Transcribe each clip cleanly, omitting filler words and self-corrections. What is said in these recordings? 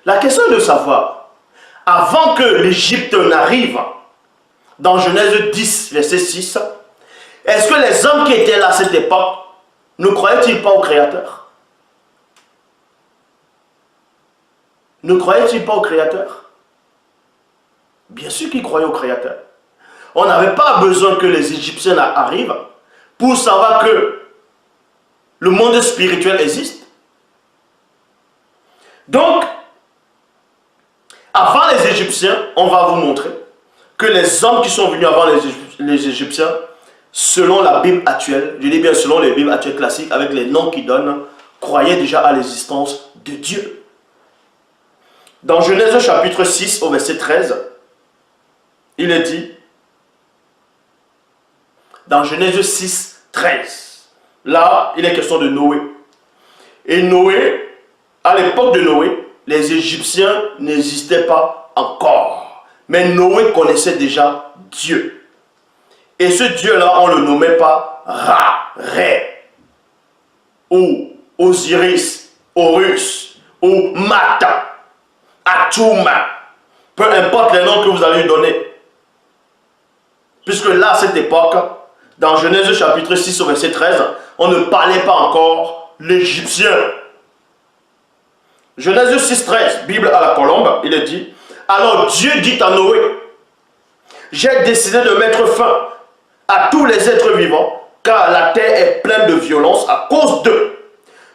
La question est de savoir, avant que l'Égypte n'arrive, dans Genèse 10, verset 6, est-ce que les hommes qui étaient là à cette époque ne croyaient-ils pas au Créateur? Ne croyaient-ils pas au Créateur? Bien sûr qu'ils croyaient au Créateur. On n'avait pas besoin que les Égyptiens arrivent pour savoir que le monde spirituel existe. Donc, avant les Égyptiens, on va vous montrer que les hommes qui sont venus avant les Égyptiens, selon la Bible actuelle, je dis bien selon les Bibles actuelles classiques, avec les noms qu'ils donnent, croyaient déjà à l'existence de Dieu. Dans Genèse chapitre 6 au verset 13, il est dit, dans Genèse 6, 13, là, il est question de Noé. Et Noé, à l'époque de Noé, les Égyptiens n'existaient pas encore. Mais Noé connaissait déjà Dieu. Et ce Dieu-là, on ne le nommait pas Ra, Ré, ou Osiris, Horus, ou Mata, Atuma. Peu importe les noms que vous allez lui donner. Puisque là, à cette époque, dans Genèse chapitre 6 au verset 13, on ne parlait pas encore l'Égyptien. Genèse 6, 13, Bible à la colombe, il est dit, alors Dieu dit à Noé, j'ai décidé de mettre fin à tous les êtres vivants, car la terre est pleine de violence à cause d'eux.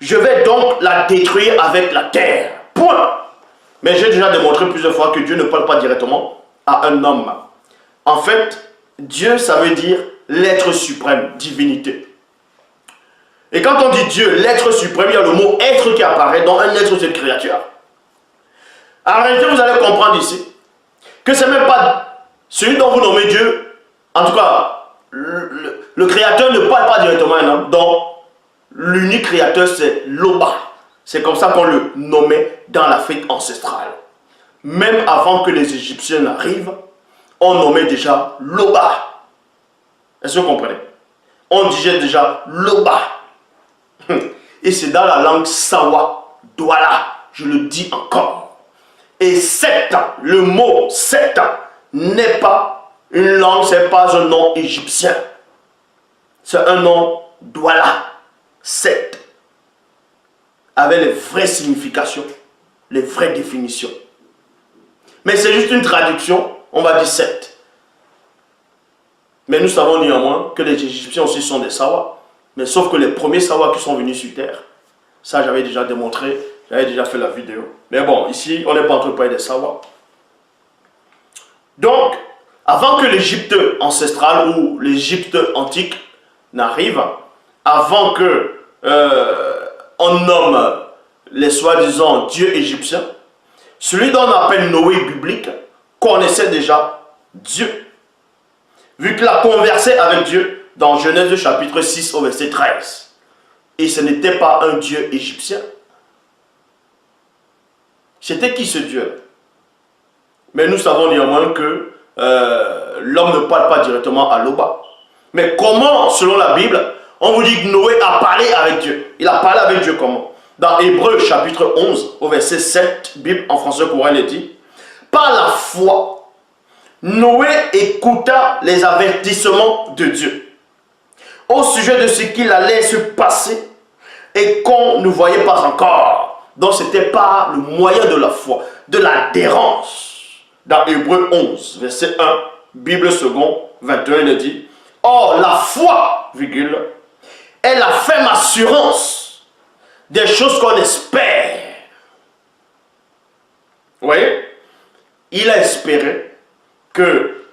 Je vais donc la détruire avec la terre. Point. Mais j'ai déjà démontré plusieurs fois que Dieu ne parle pas directement à un homme. En fait, Dieu, ça veut dire l'être suprême, divinité. Et quand on dit Dieu, l'être suprême, il y a le mot être qui apparaît dans un être, c'est une créature. En réalité, vous allez comprendre ici que ce n'est même pas celui dont vous nommez Dieu, en tout cas, le créateur ne parle pas directement à un homme, donc l'unique créateur c'est Loba. C'est comme ça qu'on le nommait dans l'Afrique ancestrale. Même avant que les Égyptiens n'arrivent, on nommait déjà Loba. Est-ce que vous comprenez? On disait déjà Loba. Et c'est dans la langue Sawa, Douala, je le dis encore. Et Set, le mot Set n'est pas une langue, ce n'est pas un nom égyptien. C'est un nom Douala, Set, avec les vraies significations, les vraies définitions. Mais c'est juste une traduction, on va dire Set. Mais nous savons néanmoins que les Égyptiens aussi sont des Sawa. Mais sauf que les premiers Sawa qui sont venus sur Terre, ça j'avais déjà démontré, j'avais déjà fait la vidéo. Mais bon, ici, on n'est pas en train de parler des Sawa. Donc, avant que l'Égypte ancestrale ou l'Égypte antique n'arrive, avant que on nomme les soi-disant dieux égyptiens, celui dont on appelle Noé biblique connaissait déjà Dieu. Vu qu'il a conversé avec Dieu dans Genèse chapitre 6 au verset 13. Et ce n'était pas un dieu égyptien. C'était qui ce Dieu? Mais nous savons néanmoins que l'homme ne parle pas directement à Loba. Mais comment, selon la Bible, on vous dit que Noé a parlé avec Dieu? Il a parlé avec Dieu comment? Dans Hébreux chapitre 11 au verset 7, Bible en français courant, il est dit, par la foi, Noé écouta les avertissements de Dieu au sujet de ce qu'il allait se passer et qu'on ne voyait pas encore. Donc c'était par le moyen de la foi, de l'adhérence. Dans Hébreux 11, verset 1, Bible second, 21, il dit, or la foi, virgule, est la ferme assurance des choses qu'on espère. Vous voyez? Il a espéré que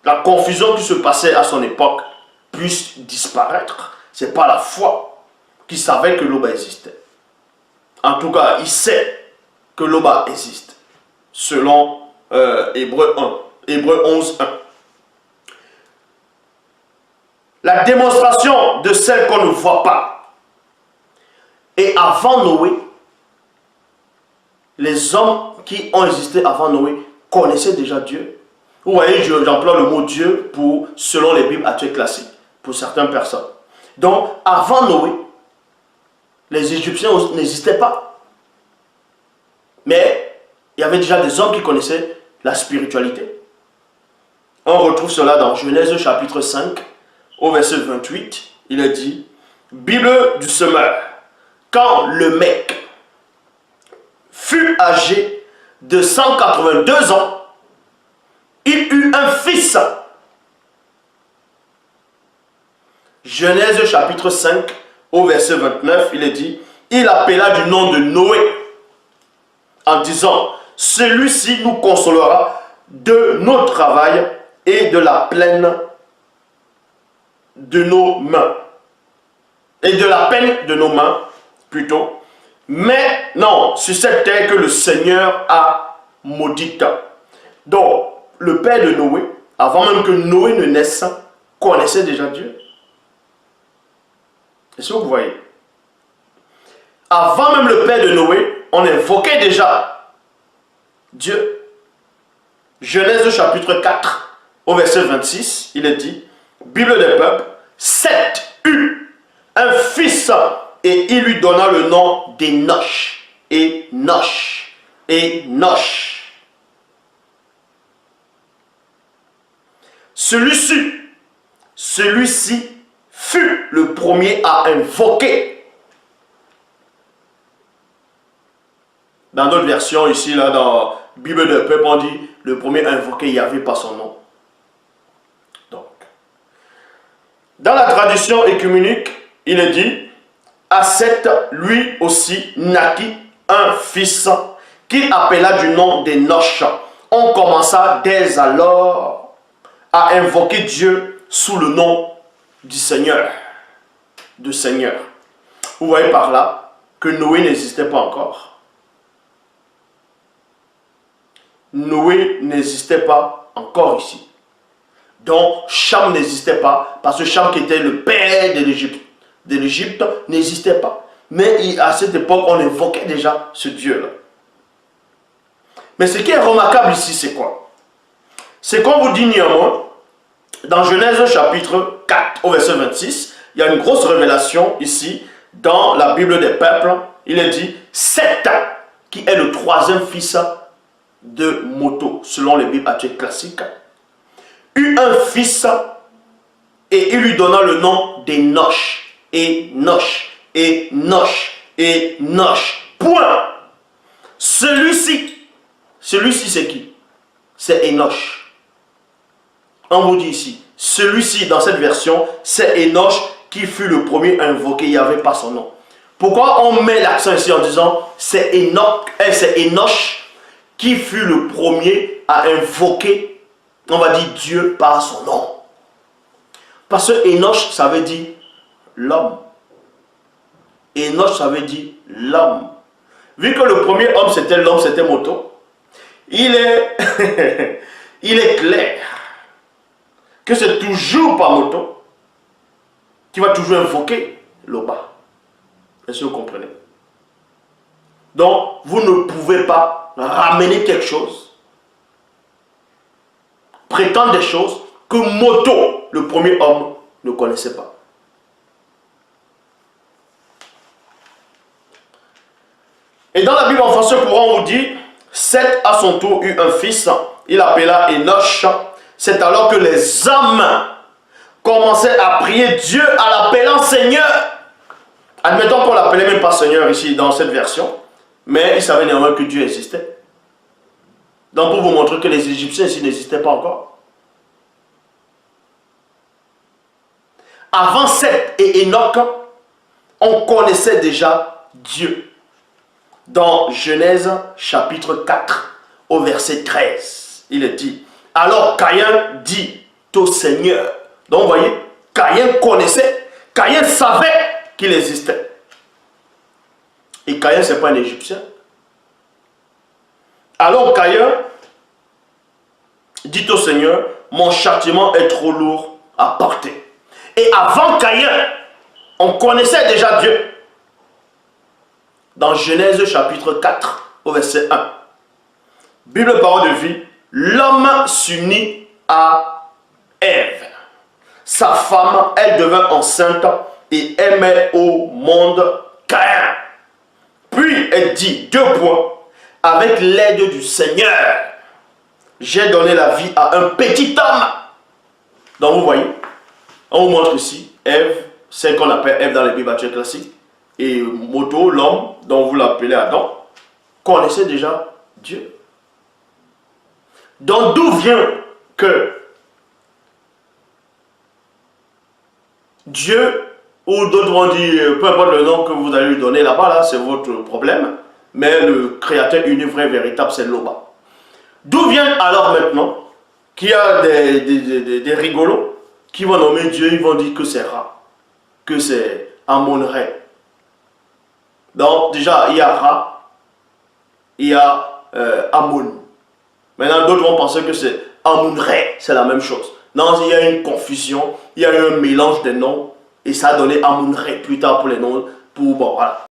la confusion qui se passait à son époque puisse disparaître. C'est pas la foi qui savait que Loba existait. En tout cas, il sait que Loba existe. Selon Hébreux 11, 1. La démonstration de celle qu'on ne voit pas. Et avant Noé, les hommes qui ont existé avant Noé connaissaient déjà Dieu. Vous voyez, j'emploie le mot Dieu pour, selon les Bibles actuelles classiques, pour certaines personnes. Donc, avant Noé, les Égyptiens n'existaient pas. Mais Il y avait déjà des hommes qui connaissaient la spiritualité. On retrouve cela dans Genèse chapitre 5, au verset 28. Il est dit, Bible du semeur, quand le mec fut âgé de 182 ans, il eut un fils. Genèse chapitre 5, au verset 29, il est dit, il appela du nom de Noé, en disant, celui-ci nous consolera de nos travail et de la plaine de nos mains. Et de la peine de nos mains, plutôt. Mais non, sur cette terre que le Seigneur a maudite. Donc, le père de Noé, avant même que Noé ne naisse, connaissait déjà Dieu. Est-ce que vous voyez? Avant même le père de Noé, on invoquait déjà Dieu. Genèse chapitre 4, au verset 26, il est dit, Bible des peuples, Seth eut un fils et il lui donna le nom d'Enoch. Enoch. Enoch. Celui-ci fut le premier à invoquer. Dans d'autres versions, ici, là, dans Bible de peuple, on dit le premier à invoquer Yahvé par son nom. Donc, dans la tradition écuménique, il est dit, à Seth, lui aussi, naquit un fils qu'il appela du nom d'Enoch. On commença dès alors à invoquer Dieu sous le nom du Seigneur, de Seigneur. Vous voyez par là que Noé n'existait pas encore. Noé n'existait pas encore ici. Donc, Cham n'existait pas, parce que Cham qui était le père de l'Égypte, n'existait pas. Mais à cette époque, on invoquait déjà ce Dieu-là. Mais ce qui est remarquable ici, c'est quoi? C'est qu'on vous dit néanmoins, dans Genèse chapitre 4, au verset 26, il y a une grosse révélation ici, dans la Bible des peuples. Il est dit, Seth, qui est le troisième fils de Moto, selon les Bibles actuelles classiques, eut un fils et il lui donna le nom d'Enoch. Enoch. Point. Celui-ci c'est qui? C'est Enoch. On vous dit ici, celui-ci dans cette version, c'est Enoch qui fut le premier à invoquer Yahvé par son nom. Pourquoi on met l'accent ici en disant c'est Enoch qui fut le premier à invoquer, on va dire Dieu par son nom? Parce que Enoch, ça veut dire l'homme. Enoch, ça veut dire l'homme. Vu que le premier homme, c'était l'homme, c'était Moto, il est, il est clair que c'est toujours par Moto qui va toujours invoquer le bas. Est-ce que vous comprenez? Donc, vous ne pouvez pas ramener quelque chose, prétendre des choses que Moto, le premier homme, ne connaissait pas. Et dans la Bible en français courant, on vous dit, Seth à son tour eut un fils, il appela Enoch. C'est alors que les hommes commençaient à prier Dieu en l'appelant Seigneur. Admettons qu'on ne l'appelait même pas Seigneur ici dans cette version, mais ils savaient néanmoins que Dieu existait. Donc pour vous montrer que les Égyptiens ici n'existaient pas encore. Avant Seth et Enoch, on connaissait déjà Dieu. Dans Genèse chapitre 4 au verset 13, il est dit, alors Caïn dit au Seigneur. Donc vous voyez, Caïn connaissait, Caïn savait qu'il existait. Et Caïn, ce n'est pas un Égyptien. Alors Caïn dit au Seigneur, mon châtiment est trop lourd à porter. Et avant Caïn, on connaissait déjà Dieu. Dans Genèse chapitre 4 au verset 1. Bible parole de vie, l'homme s'unit à Ève. Sa femme, elle devint enceinte et aimait au monde Caïn. Puis elle dit, 2 points, avec l'aide du Seigneur, j'ai donné la vie à un petit homme. Donc vous voyez, on vous montre ici Ève, celle qu'on appelle Ève dans les Bibles classiques, et Moto, l'homme, dont vous l'appelez Adam, connaissait déjà Dieu. Donc d'où vient que Dieu, ou d'autres vont dire, peu importe le nom que vous allez lui donner là-bas, là, c'est votre problème, mais le créateur unique, vrai, véritable, c'est Loba. D'où vient alors maintenant qu'il y a des rigolos qui vont nommer Dieu, ils vont dire que c'est Ra, que c'est Amon-Ré. Donc déjà, il y a Ra, il y a Amon. Maintenant, d'autres vont penser que c'est Amon-Ré, c'est la même chose. Non, il y a une confusion, il y a eu un mélange des noms, et ça a donné Amon-Ré plus tard pour les noms, pour, bon, voilà.